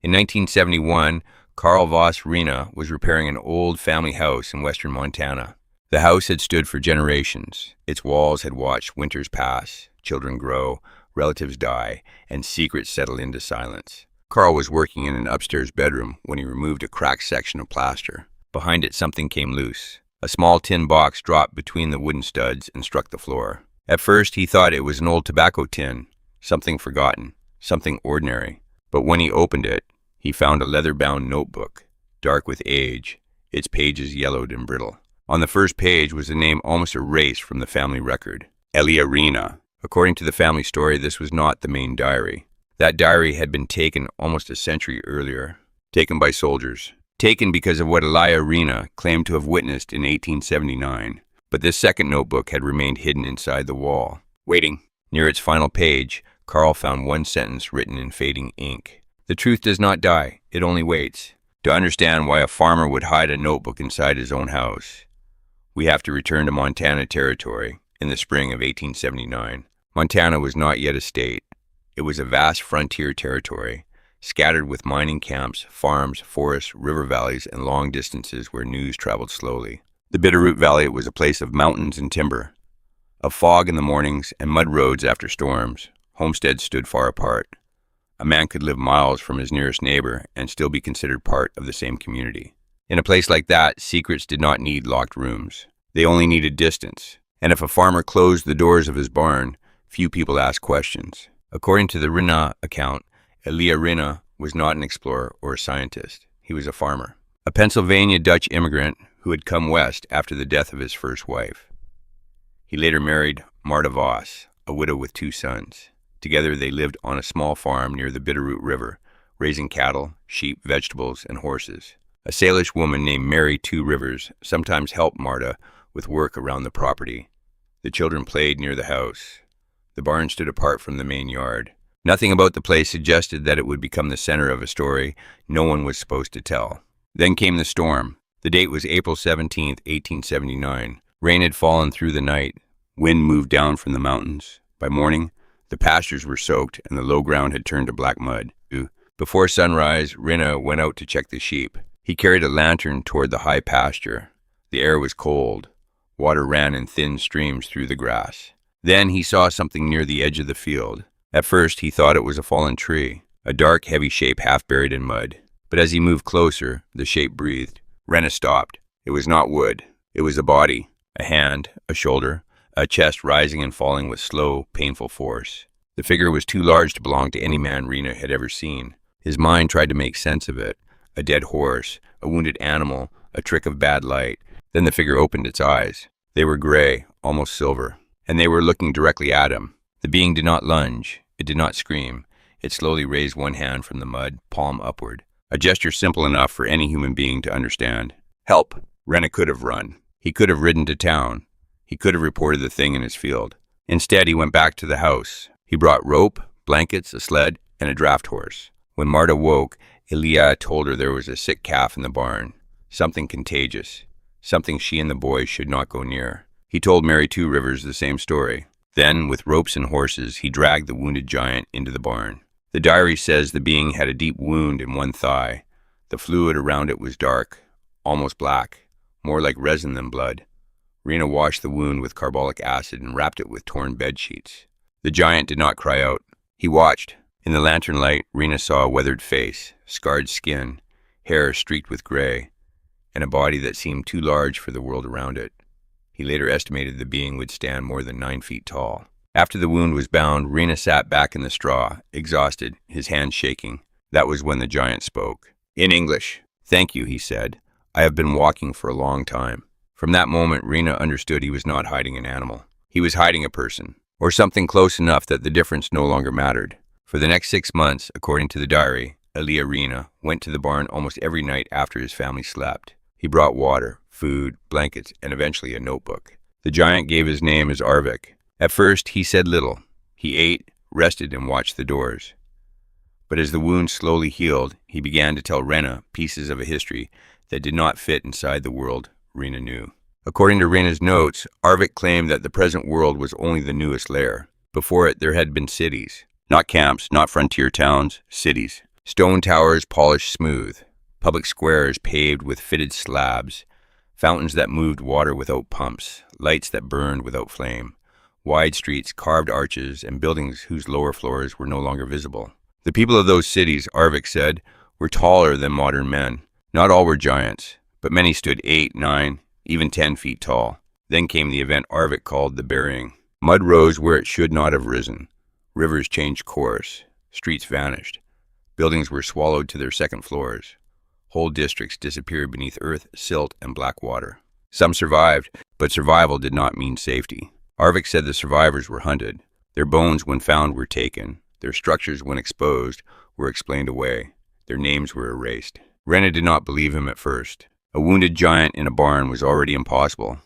In 1971, Carl Voss Rena was repairing an old family house in western Montana. The house had stood for generations. Its walls had watched winters pass, children grow, relatives die, and secrets settle into silence. Carl was working in an upstairs bedroom when he removed a cracked section of plaster. Behind it, something came loose. A small tin box dropped between the wooden studs and struck the floor. At first, he thought it was an old tobacco tin, something forgotten, something ordinary. But when he opened it, he found a leather-bound notebook, dark with age, its pages yellowed and brittle. On the first page was a name almost erased from the family record, Elia Rena. According to the family story, this was not the main diary. That diary had been taken almost a century earlier, taken by soldiers, taken because of what Elia Rena claimed to have witnessed in 1879. But this second notebook had remained hidden inside the wall, waiting. Near its final page, Carl found one sentence written in fading ink. The truth does not die, it only waits. To understand why a farmer would hide a notebook inside his own house, we have to return to Montana Territory in the spring of 1879. Montana was not yet a state. It was a vast frontier territory, scattered with mining camps, farms, forests, river valleys, and long distances where news traveled slowly. The Bitterroot Valley was a place of mountains and timber, of fog in the mornings and mud roads after storms. Homesteads stood far apart. A man could live miles from his nearest neighbor and still be considered part of the same community. In a place like that, secrets did not need locked rooms. They only needed distance. And if a farmer closed the doors of his barn, few people asked questions. According to the Rena account, Elia Rena was not an explorer or a scientist. He was a farmer, a Pennsylvania Dutch immigrant who had come west after the death of his first wife. He later married Marta Voss, a widow with 2 sons. Together they lived on a small farm near the Bitterroot River, raising cattle, sheep, vegetables, and horses. A Salish woman named Mary Two Rivers sometimes helped Marta with work around the property. The children played near the house. The barn stood apart from the main yard. Nothing about the place suggested that it would become the center of a story no one was supposed to tell. Then came the storm. The date was April 17, 1879. Rain had fallen through the night. Wind moved down from the mountains. By morning, the pastures were soaked and the low ground had turned to black mud. Before sunrise, Rena went out to check the sheep. He carried a lantern toward the high pasture. The air was cold. Water ran in thin streams through the grass. Then he saw something near the edge of the field. At first, he thought it was a fallen tree, a dark, heavy shape half buried in mud. But as he moved closer, the shape breathed. Rena stopped. It was not wood. It was a body, a hand, a shoulder, a chest rising and falling with slow, painful force. The figure was too large to belong to any man Rena had ever seen. His mind tried to make sense of it. A dead horse, a wounded animal, a trick of bad light. Then the figure opened its eyes. They were gray, almost silver, and they were looking directly at him. The being did not lunge. It did not scream. It slowly raised one hand from the mud, palm upward. A gesture simple enough for any human being to understand. Help! Rena could have run. He could have ridden to town. He could have reported the thing in his field. Instead, he went back to the house. He brought rope, blankets, a sled, and a draft horse. When Marta woke, Elia told her there was a sick calf in the barn. Something contagious. Something she and the boys should not go near. He told Mary Two Rivers the same story. Then, with ropes and horses, he dragged the wounded giant into the barn. The diary says the being had a deep wound in one thigh. The fluid around it was dark, almost black, more like resin than blood. Rena washed the wound with carbolic acid and wrapped it with torn bed sheets. The giant did not cry out. He watched. In the lantern light, Rena saw a weathered face, scarred skin, hair streaked with gray, and a body that seemed too large for the world around it. He later estimated the being would stand more than 9 feet tall. After the wound was bound, Rena sat back in the straw, exhausted, his hands shaking. That was when the giant spoke. In English, "Thank you," he said. "I have been walking for a long time." From that moment, Rena understood he was not hiding an animal. He was hiding a person, or something close enough that the difference no longer mattered. For the next 6 months, according to the diary, Elia Rena went to the barn almost every night after his family slept. He brought water, food, blankets, and eventually a notebook. The giant gave his name as Arvik. At first, he said little. He ate, rested, and watched the doors. But as the wound slowly healed, he began to tell Rena pieces of a history that did not fit inside the world Rena knew. According to Rena's notes, Arvik claimed that the present world was only the newest layer. Before it, there had been cities. Not camps, not frontier towns, cities. Stone towers polished smooth, public squares paved with fitted slabs, fountains that moved water without pumps, lights that burned without flame, wide streets, carved arches, and buildings whose lower floors were no longer visible. The people of those cities, Arvik said, were taller than modern men. Not all were giants, but many stood 8, 9, even 10 feet tall. Then came the event Arvik called the burying. Mud rose where it should not have risen. Rivers changed course. Streets vanished. Buildings were swallowed to their second floors. Whole districts disappeared beneath earth, silt, and black water. Some survived, but survival did not mean safety. Arvik said the survivors were hunted. Their bones, when found, were taken. Their structures, when exposed, were explained away. Their names were erased. Rena did not believe him at first. A wounded giant in a barn was already impossible.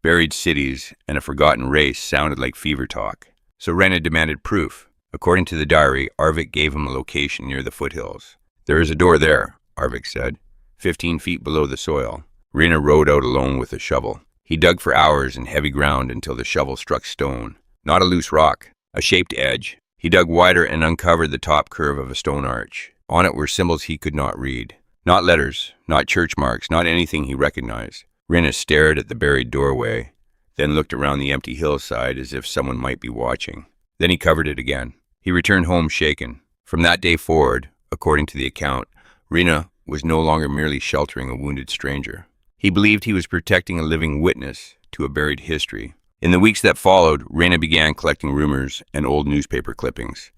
Buried cities and a forgotten race sounded like fever talk. So Rena demanded proof. According to the diary, Arvik gave him a location near the foothills. "There is a door there," Arvik said, 15 feet below the soil. Rena rode out alone with a shovel. He dug for hours in heavy ground until the shovel struck stone. Not a loose rock, a shaped edge. He dug wider and uncovered the top curve of a stone arch. On it were symbols he could not read. Not letters, not church marks, not anything he recognized. Rena stared at the buried doorway, then looked around the empty hillside as if someone might be watching. Then he covered it again. He returned home shaken. From that day forward, according to the account, Rena was no longer merely sheltering a wounded stranger. He believed he was protecting a living witness to a buried history. In the weeks that followed, Rena began collecting rumors and old newspaper clippings.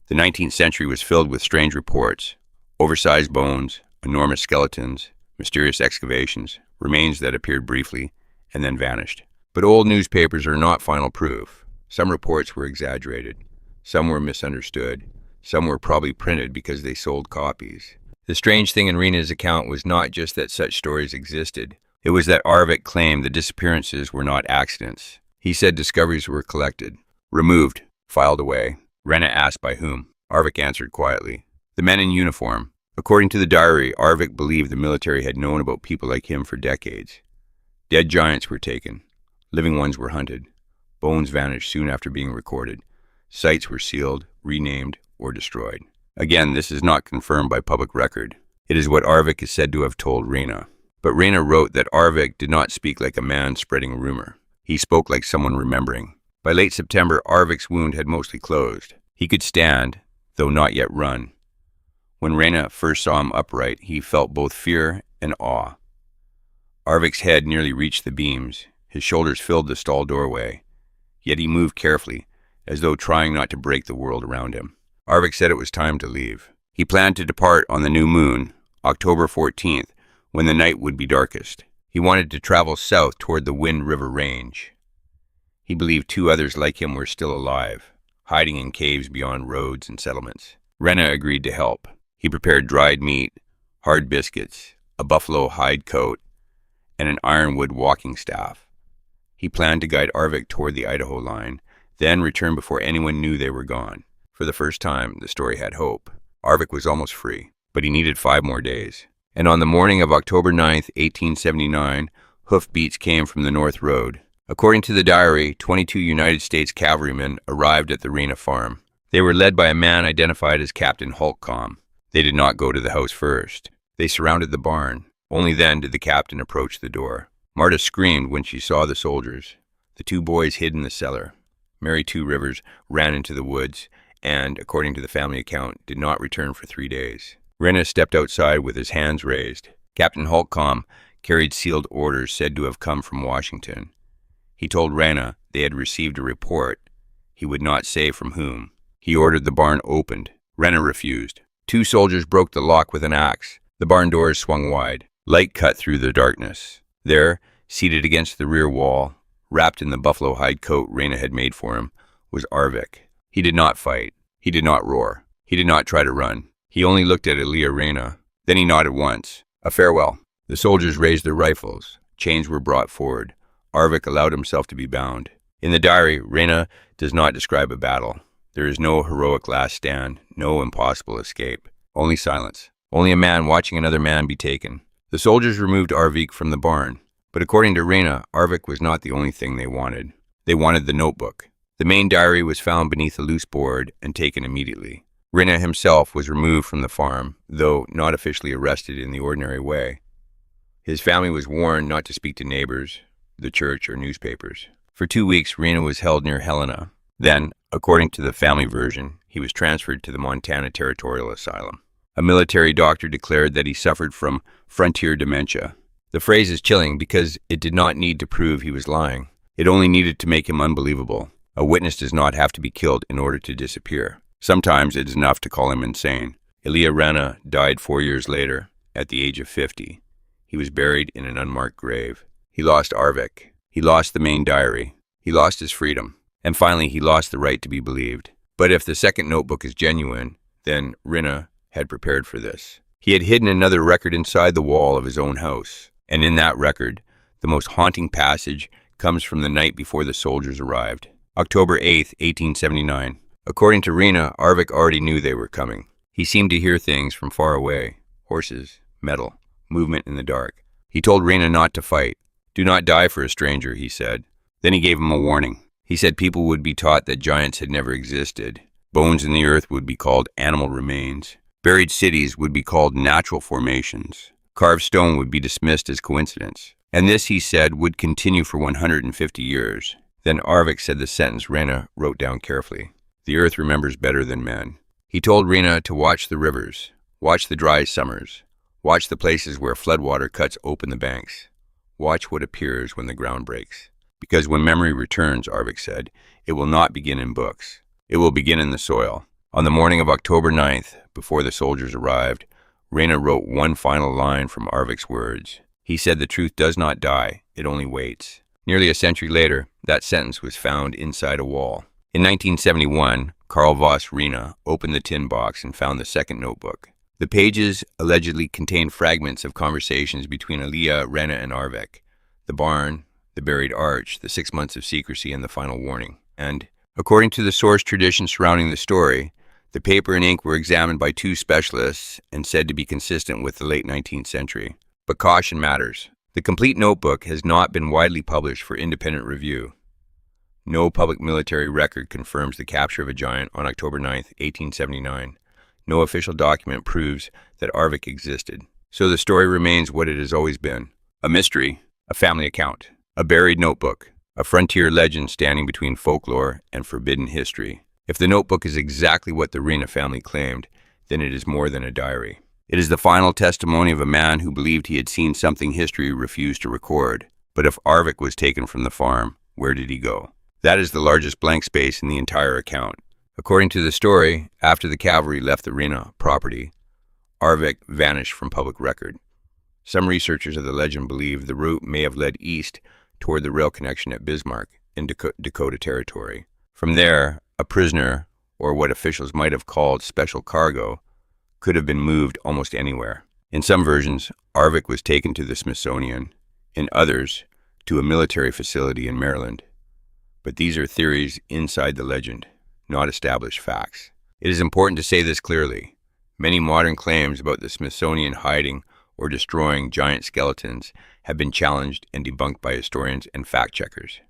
The 19th century was filled with strange reports: oversized bones, enormous skeletons, mysterious excavations, remains that appeared briefly and then vanished. But old newspapers are not final proof. Some reports were exaggerated. Some were misunderstood. Some were probably printed because they sold copies. The strange thing in Rena's account was not just that such stories existed. It was that Arvik claimed the disappearances were not accidents. He said discoveries were collected, removed, filed away. Rena asked by whom. Arvik answered quietly, "The men in uniform." According to the diary, Arvik believed the military had known about people like him for decades. Dead giants were taken. Living ones were hunted. Bones vanished soon after being recorded. Sites were sealed, renamed, or destroyed. Again, this is not confirmed by public record. It is what Arvik is said to have told Rena. But Rena wrote that Arvik did not speak like a man spreading rumor. He spoke like someone remembering. By late September, Arvik's wound had mostly closed. He could stand, though not yet run. When Rena first saw him upright, he felt both fear and awe. Arvik's head nearly reached the beams. His shoulders filled the stall doorway. Yet he moved carefully, as though trying not to break the world around him. Arvik said it was time to leave. He planned to depart on the new moon, October 14th, when the night would be darkest. He wanted to travel south toward the Wind River Range. He believed 2 others like him were still alive, hiding in caves beyond roads and settlements. Rena agreed to help. He prepared dried meat, hard biscuits, a buffalo hide coat, and an ironwood walking staff. He planned to guide Arvik toward the Idaho line, then return before anyone knew they were gone. For the first time, the story had hope. Arvik was almost free, but he needed 5 more days. And on the morning of October 9th, 1879, hoofbeats came from the North Road. According to the diary, 22 United States cavalrymen arrived at the Rena farm. They were led by a man identified as Captain Holtcomb. They did not go to the house first. They surrounded the barn. Only then did the captain approach the door. Marta screamed when she saw the soldiers. The 2 boys hid in the cellar. Mary Two Rivers ran into the woods and, according to the family account, did not return for 3 days. Rena stepped outside with his hands raised. Captain Holtcomb carried sealed orders said to have come from Washington. He told Rena they had received a report. He would not say from whom. He ordered the barn opened. Rena refused. 2 soldiers broke the lock with an axe. The barn doors swung wide. Light cut through the darkness. There, seated against the rear wall, wrapped in the buffalo hide coat Rena had made for him, was Arvik. He did not fight. He did not roar. He did not try to run. He only looked at Elia Rena. Then he nodded once. A farewell. The soldiers raised their rifles. Chains were brought forward. Arvik allowed himself to be bound. In the diary, Rena does not describe a battle. There is no heroic last stand, no impossible escape. Only silence. Only a man watching another man be taken. The soldiers removed Arvik from the barn. But according to Rena, Arvik was not the only thing they wanted. They wanted the notebook. The main diary was found beneath a loose board and taken immediately. Rinna himself was removed from the farm, though not officially arrested in the ordinary way. His family was warned not to speak to neighbors, the church, or newspapers. For 2 weeks, Rinna was held near Helena. Then, according to the family version, he was transferred to the Montana Territorial Asylum. A military doctor declared that he suffered from frontier dementia. The phrase is chilling because it did not need to prove he was lying. It only needed to make him unbelievable. A witness does not have to be killed in order to disappear. Sometimes it is enough to call him insane. Elia Rinna died 4 years later, at the age of 50. He was buried in an unmarked grave. He lost Arvik. He lost the main diary. He lost his freedom. And finally, he lost the right to be believed. But if the second notebook is genuine, then Rinna had prepared for this. He had hidden another record inside the wall of his own house. And in that record, the most haunting passage comes from the night before the soldiers arrived. October 8th, 1879. According to Rinna, Arvik already knew they were coming. He seemed to hear things from far away. Horses, metal, movement in the dark. He told Rinna not to fight. "Do not die for a stranger," he said. Then he gave him a warning. He said people would be taught that giants had never existed. Bones in the earth would be called animal remains. Buried cities would be called natural formations. Carved stone would be dismissed as coincidence. And this, he said, would continue for 150 years. Then Arvik said the sentence Rinna wrote down carefully. "The earth remembers better than men." He told Rinna to watch the rivers, watch the dry summers, watch the places where floodwater cuts open the banks, watch what appears when the ground breaks. Because when memory returns, Arvik said, it will not begin in books. It will begin in the soil. On the morning of October 9th, before the soldiers arrived, Rinna wrote one final line from Arvik's words. He said the truth does not die, it only waits. Nearly a century later, that sentence was found inside a wall. In 1971, Carl Voss Rinna opened the tin box and found the second notebook. The pages allegedly contained fragments of conversations between Elia, Rinna, and Arvik. The barn, the buried arch, the 6 months of secrecy, and the final warning. And, according to the source tradition surrounding the story, the paper and ink were examined by 2 specialists and said to be consistent with the late 19th century. But caution matters. The complete notebook has not been widely published for independent review. No public military record confirms the capture of a giant on October 9, 1879. No official document proves that Arvik existed. So the story remains what it has always been. A mystery, a family account, a buried notebook, a frontier legend standing between folklore and forbidden history. If the notebook is exactly what the Rinna family claimed, then it is more than a diary. It is the final testimony of a man who believed he had seen something history refused to record. But if Arvik was taken from the farm, where did he go? That is the largest blank space in the entire account. According to the story, after the cavalry left the Rinna property, Arvik vanished from public record. Some researchers of the legend believe the route may have led east toward the rail connection at Bismarck in Dakota Territory. From there, a prisoner, or what officials might have called special cargo, could have been moved almost anywhere. In some versions, Arvik was taken to the Smithsonian, in others, to a military facility in Maryland. But these are theories inside the legend, not established facts. It is important to say this clearly. Many modern claims about the Smithsonian hiding or destroying giant skeletons have been challenged and debunked by historians and fact-checkers.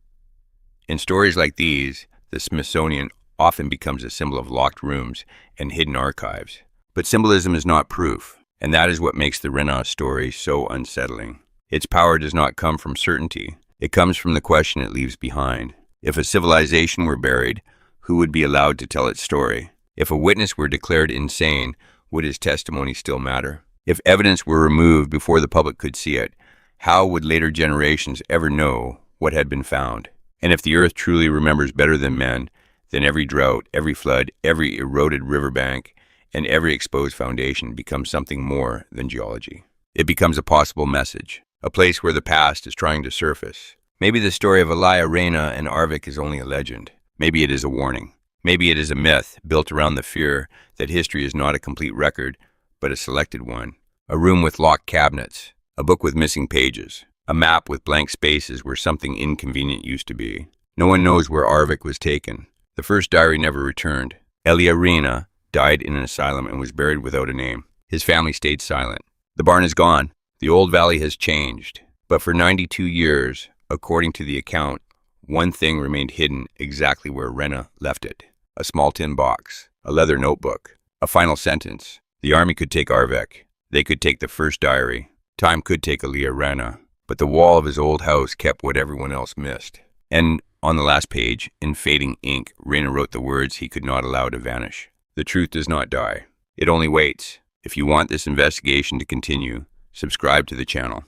In stories like these, the Smithsonian often becomes a symbol of locked rooms and hidden archives. But symbolism is not proof, and that is what makes the Rinna story so unsettling. Its power does not come from certainty. It comes from the question it leaves behind. If a civilization were buried, who would be allowed to tell its story? If a witness were declared insane, would his testimony still matter? If evidence were removed before the public could see it, how would later generations ever know what had been found? And if the earth truly remembers better than men, then every drought, every flood, every eroded riverbank, and every exposed foundation becomes something more than geology. It becomes a possible message, a place where the past is trying to surface. Maybe the story of Elia, Rinna, and Arvik is only a legend. Maybe it is a warning. Maybe it is a myth built around the fear that history is not a complete record, but a selected one. A room with locked cabinets, a book with missing pages, a map with blank spaces where something inconvenient used to be. No one knows where Arvik was taken. The first diary never returned. Elia Rinna died in an asylum and was buried without a name. His family stayed silent. The barn is gone. The old valley has changed. But for 92 years, according to the account, one thing remained hidden exactly where Rinna left it. A small tin box, a leather notebook, A final sentence. The army could take Arvek. They could take the first diary. Time could take Alia Rana. But the wall of his old house kept what everyone else missed. And on the last page, in fading ink, Rana wrote the words he could not allow to vanish. The truth does not die. It only waits. If you want this investigation to continue, subscribe to the channel.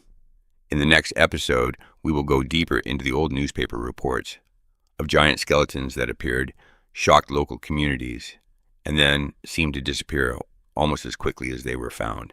In the next episode, we will go deeper into the old newspaper reports of giant skeletons that appeared, shocked local communities, and then seemed to disappear almost as quickly as they were found.